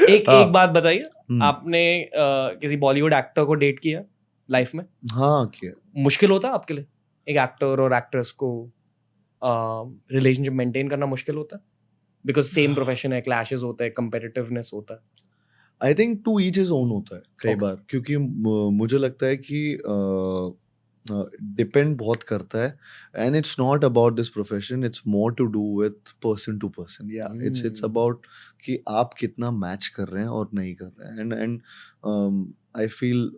एक बात बताइए, आपने किसी बॉलीवुड एक्टर को डेट किया लाइफ में? हाँ किया। मुश्किल होता है आपके लिए एक एक्टर और एक्ट्रेस को रिलेशनशिप मेंटेन करना मुश्किल होता है? बिकॉज सेम प्रोफेशन है, क्लैशेस होते हैं, कंपेटिटिवनेस होता है. I think to each is own होता है कई Okay. बार, क्योंकि मुझे लगता है कि डिपेंड बहुत करता है, and it's not about this profession, it's more to do with person to person. या इट्स अबाउट कि आप कितना मैच कर रहे हैं और नहीं कर रहे हैं, and I feel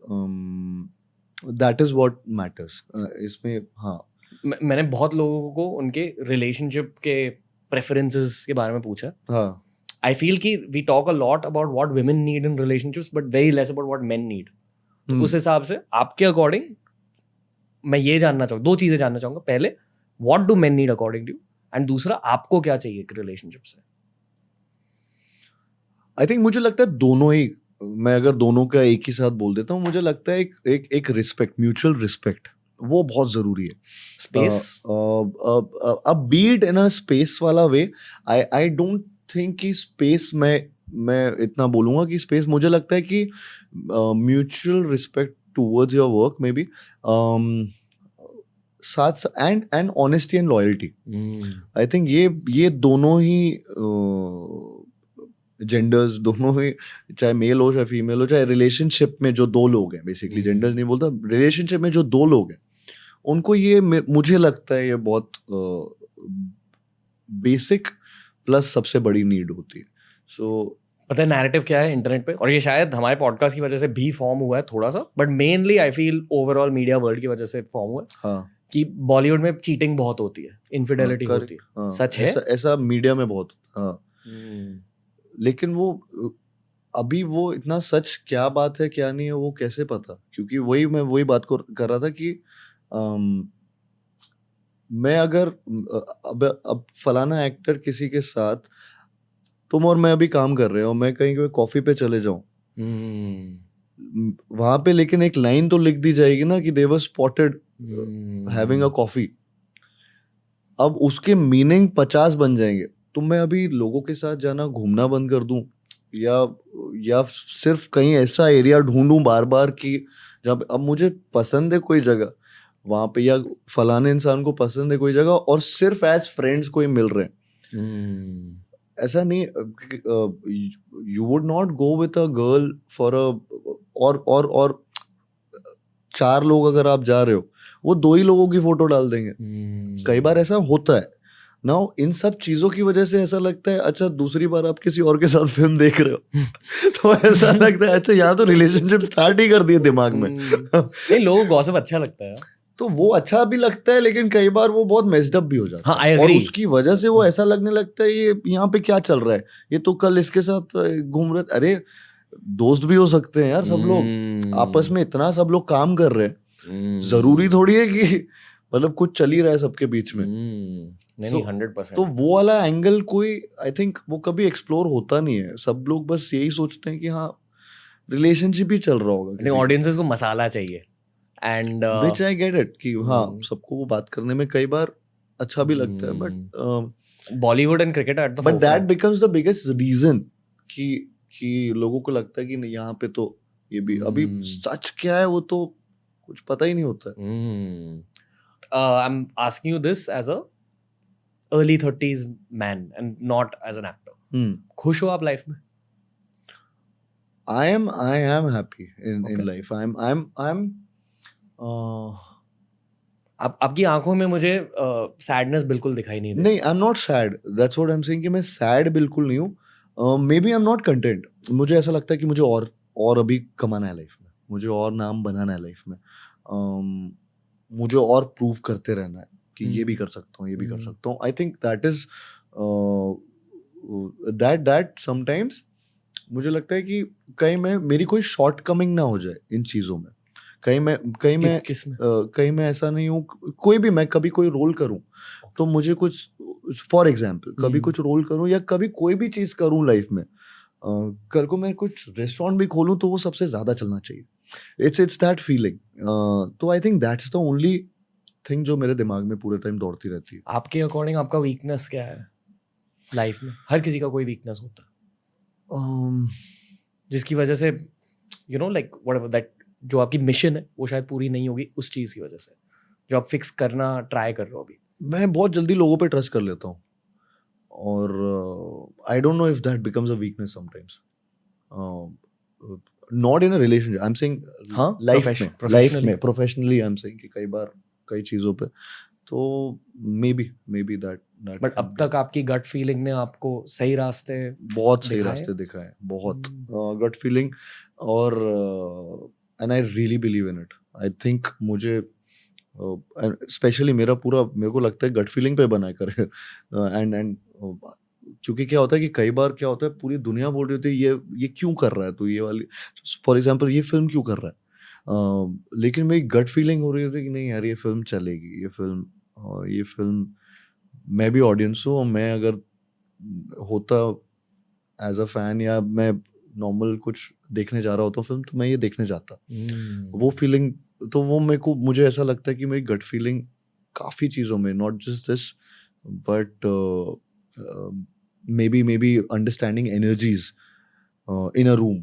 that is what matters इसमें. हाँ, मैंने बहुत लोगों को उनके रिलेशनशिप के प्रेफरेंसेस के बारे में पूछा. हाँ. I feel कि we talk a lot about what women need in relationships, but very less about what men need. तो उस हिसाब से आपके अकॉर्डिंग मैं ये जानना चाहूँ, दो चीजें जानना चाहूंगा. पहले, what do men need according to you? And दूसरा, आपको क्या चाहिए एक रिलेशनशिप से? आई थिंक मुझे लगता है दोनों ही, मैं अगर दोनों का एक ही साथ बोल देता हूँ, मुझे लगता है एक रिस्पेक्ट, म्यूचुअल रिस्पेक्ट, वो बहुत जरूरी है. स्पेस, अब बीट इन अ स्पेस वाला वे, आई डोंट थिंक कि स्पेस मैं इतना बोलूँगा कि स्पेस, मुझे लगता है कि mutual respect towards your work maybe, साथ and honesty and loyalty. I think ये दोनों ही जेंडर्स, दोनों ही, चाहे मेल हो चाहे फीमेल हो, चाहे रिलेशनशिप में जो दो लोग हैं, बेसिकली जेंडर्स नहीं बोलता, रिलेशनशिप में जो दो लोग हैं, उनको ये मुझे लगता है ये बहुत बेसिक प्लस सबसे बड़ी नीड होती है. सो पता है नैरेटिव क्या है इंटरनेट पे, और ये शायद हमारे पॉडकास्ट की वजह से भी फॉर्म हुआ है थोड़ा सा, but mainly I feel overall media world की वजह से फॉर्म हुआ है. हाँ, कि बॉलीवुड में चीटिंग बहुत होती है, इनफिडेलिटी होती है. हाँ, सच है ऐसा मीडिया में बहुत. हाँ, लेकिन वो अभी वो इतना सच क्या बात है क्या नहीं है वो कैसे पता, क्योंकि मैं वही बात को कर रहा था कि मैं अगर अब फलाना एक्टर किसी के साथ, तुम और मैं अभी काम कर रहे हो, मैं कहीं कॉफी पे चले जाऊं, वहां पे लेकिन एक लाइन तो लिख दी जाएगी ना कि दे वर स्पॉटेड हैविंग अ कॉफी. अब उसके मीनिंग 50 बन जाएंगे. तो मैं अभी लोगों के साथ जाना, घूमना बंद कर दूं, या सिर्फ कहीं ऐसा एरिया ढूंढूं बार बार कि जब अब मुझे पसंद है कोई जगह वहां पे, या फलाने इंसान को पसंद है कोई जगह, और सिर्फ एज फ्रेंड्स कोई मिल रहे हैं. ऐसा नहीं. You would not go with a girl for और 4 लोग अगर आप जा रहे हो, वो 2 ही लोगों की फोटो डाल देंगे. कई बार ऐसा होता है ना. इन सब चीजों की वजह से ऐसा लगता है, अच्छा दूसरी बार आप किसी और के साथ फिल्म देख रहे हो तो ऐसा लगता है अच्छा यहाँ तो रिलेशनशिप स्टार्ट ही कर दिए दिमाग में. नहीं, लोगों को गॉसिप अच्छा लगता है, तो वो अच्छा भी लगता है, लेकिन कई बार वो बहुत मेस्ड अप भी हो जाता हाँ, है, और उसकी वजह से वो ऐसा लगने लगता है ये यहाँ पे क्या चल रहा है, ये तो कल इसके साथ घूम रहे. अरे दोस्त भी हो सकते हैं यार, सब लोग आपस में इतना सब लोग काम कर रहे हैं, जरूरी थोड़ी है कि मतलब कुछ चल ही रहा है सबके बीच में. नहीं, 100%. तो वो वाला एंगल कोई, आई थिंक वो कभी एक्सप्लोर होता नहीं है. सब लोग बस यही सोचते हैं कि हाँ रिलेशनशिप ही चल रहा होगा. ऑडियंसेस को मसाला चाहिए, and which I get it कि हाँ सबको वो बात करने में कई बार अच्छा भी लगता है, but Bollywood and cricket at the but that becomes the biggest reason कि लोगों को लगता है कि नहीं यहाँ पे तो ये भी अभी सच क्या है वो तो कुछ पता ही नहीं होता है. I am asking you this as a early 30s man and not as an actor. खुश हो आप लाइफ में? I am happy in life. I'm आपकी आंखों में मुझे सैडनेस बिल्कुल दिखाई नहीं नहीं, I'm not sad. That's what I'm saying कि मैं sad बिल्कुल नहीं हूँ. Maybe I'm not content. मुझे ऐसा लगता है कि मुझे और अभी कमाना है लाइफ में, मुझे और नाम बनाना है लाइफ में, मुझे और प्रूव करते रहना है कि ये भी कर सकता हूँ, ये भी कर सकता हूँ. I think that is that sometimes मुझे लगता है कि कहीं मेरी कोई शॉर्ट कमिंग ना हो जाए इन चीज़ों में. कहीं मैं ऐसा नहीं हूँ, कोई भी मैं कभी कोई रोल करूँ तो मुझे कुछ, फॉर एग्जाम्पल कभी कुछ रोल करूँ या कभी कोई भी चीज़ करूँ लाइफ में, कल को मैं कुछ रेस्टोरेंट भी खोलूँ तो वो सबसे ज़्यादा चलना चाहिए. It's that feeling. तो I think that's the only thing जो मेरे दिमाग में पूरे टाइम दौड़ती रहती है. आपके अकॉर्डिंग आपका वीकनेस क्या है लाइफ में? हर किसी का कोई वीकनेस होता है. जिसकी वजह से you know like whatever that जो आपकी मिशन है वो शायद पूरी नहीं होगी उस चीज़ की वजह से जो आप फिक्स करना ट्राई कर रहे हो अभी? मैं बहुत जल्दी लोगों पे ट्रस्ट कर लेता हूँ और I don't know if that becomes a weakness sometimes, not in a relationship, I am saying हाँ, लाइफ में professionally. Professionally I am saying कि कई बार कई चीज़ों पे तो मे बी दैट बट अब तक आपकी गट फीलिंग ने आपको सही रास्ते बहुत सही दिखाए? रास्ते दिखाए, बहुत गट फीलिंग और and I really believe in it. I think मुझे स्पेशली मेरे को लगता है गट फीलिंग पे बना है करियर एंड क्योंकि क्या होता है कि कई बार क्या होता है पूरी दुनिया बोल रही होती है ये क्यों कर रहा है तू, ये वाली फॉर एग्जांपल ये फिल्म क्यों कर रहा है, लेकिन मेरी गट फीलिंग हो रही थी कि नहीं यार ये फिल्म चलेगी, ये फिल्म मैं भी ऑडियंस हूँ और मैं अगर होता एज अ फैन या मैं नॉर्मल कुछ देखने जा रहा होता फिल्म तो मैं ये देखने जाता। वो फीलिंग तो वो मुझे ऐसा लगता है कि मेरी गट फीलिंग काफ़ी चीज़ों में, not just this but maybe understanding energies in a room,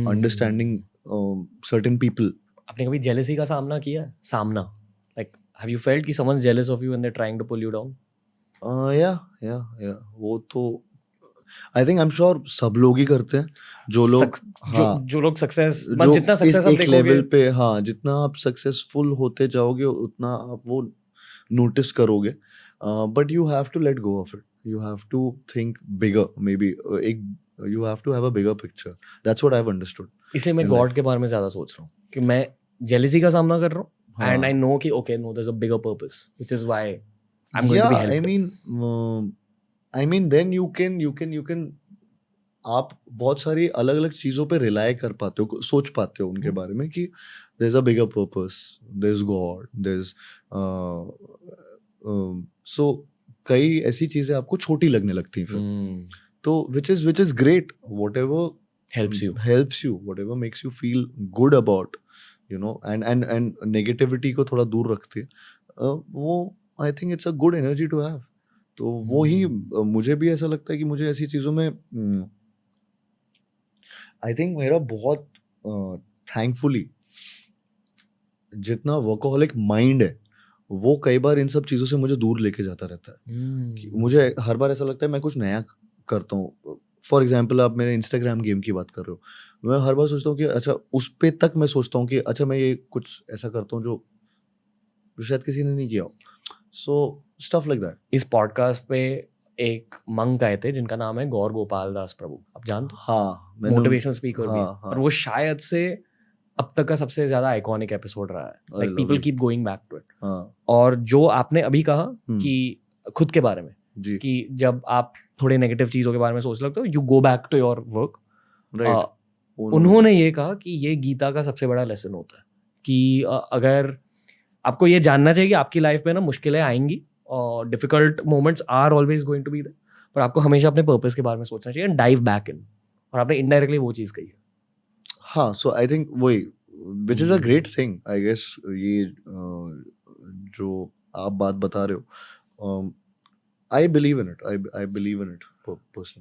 understanding certain people. आपने कभी जेलसी का सामना किया है? सामना लाइक हैव यू फेल्ट कि someone jealous of you when they trying to pull you down? या वो तो I think I am sure सब लोग ही करते हैं जो लोग जो लोग सक्सेस जो जितना सक्सेस आप एक देखोगे लेवल पे, हाँ जितना आप सक्सेसफुल होते जाओगे उतना आप वो नोटिस करोगे, but you have to let go of it, you have to think bigger, maybe एक you have to have a bigger picture, that's what I have understood. इसलिए मैं गॉड के बारे में ज्यादा सोच रहा हूँ कि मैं जेलसी का सामना कर रहा हूँ एंड आई नो कि okay no there is a bigger purpose which is why I am going to be helped. I mean then you can आप बहुत सारी अलग अलग चीज़ों पे रिलाई कर पाते हो, सोच पाते हो उनके बारे में कि there is a bigger purpose, there is God, there is so कई ऐसी चीज़ें आपको छोटी लगने लगती हैं फिर, तो which is great, whatever helps you, whatever makes you feel good about, you know, and negativity को थोड़ा दूर रखते हैं, वो I think it's a good energy to have. तो वो ही मुझे भी ऐसा लगता है कि मुझे ऐसी चीज़ों में आई थिंक मेरा बहुत थैंकफुली जितना वर्कोहॉलिक माइंड है वो कई बार इन सब चीज़ों से मुझे दूर लेके जाता रहता है। कि मुझे हर बार ऐसा लगता है मैं कुछ नया करता हूँ, फॉर एग्जाम्पल आप मेरे इंस्टाग्राम गेम की बात कर रहे हो, मैं हर बार सोचता हूँ कि अच्छा उस पे तक मैं सोचता हूँ कि अच्छा मैं ये कुछ ऐसा करता हूँ जो शायद किसी ने नहीं किया हो, सो स्टफ लाइक दैट। इस पॉडकास्ट पे एक मंक आए थे जिनका नाम है गौर गोपाल दास प्रभु, आप जानते हो? हाँ, मोटिवेशनल स्पीकर भी है। हाँ। और वो शायद से अब तक का सबसे ज्यादा आइकॉनिक एपिसोड रहा है, like people keep going back to it. और जो आपने अभी कहा कि खुद के बारे में जी, कि जब आप थोड़े नेगेटिव चीजों के बारे में सोच लगते हो you go back to your work, उन्होंने ये कहा कि ये गीता का सबसे बड़ा लेसन होता है कि अगर आपको ये जानना चाहिए कि आपकी लाइफ में ना मुश्किलें आएंगी और difficult moments are always going to be there, पर आपको हमेशा अपने पर्पस के बारे में सोचना चाहिए एंड डाइव बैक इन, और आपने इनडायरेक्टली वो चीज़ कही है। हाँ, सो आई थिंक वही which is a great thing I guess, ये जो आप बात बता रहे हो, I believe in it, I believe in it personally.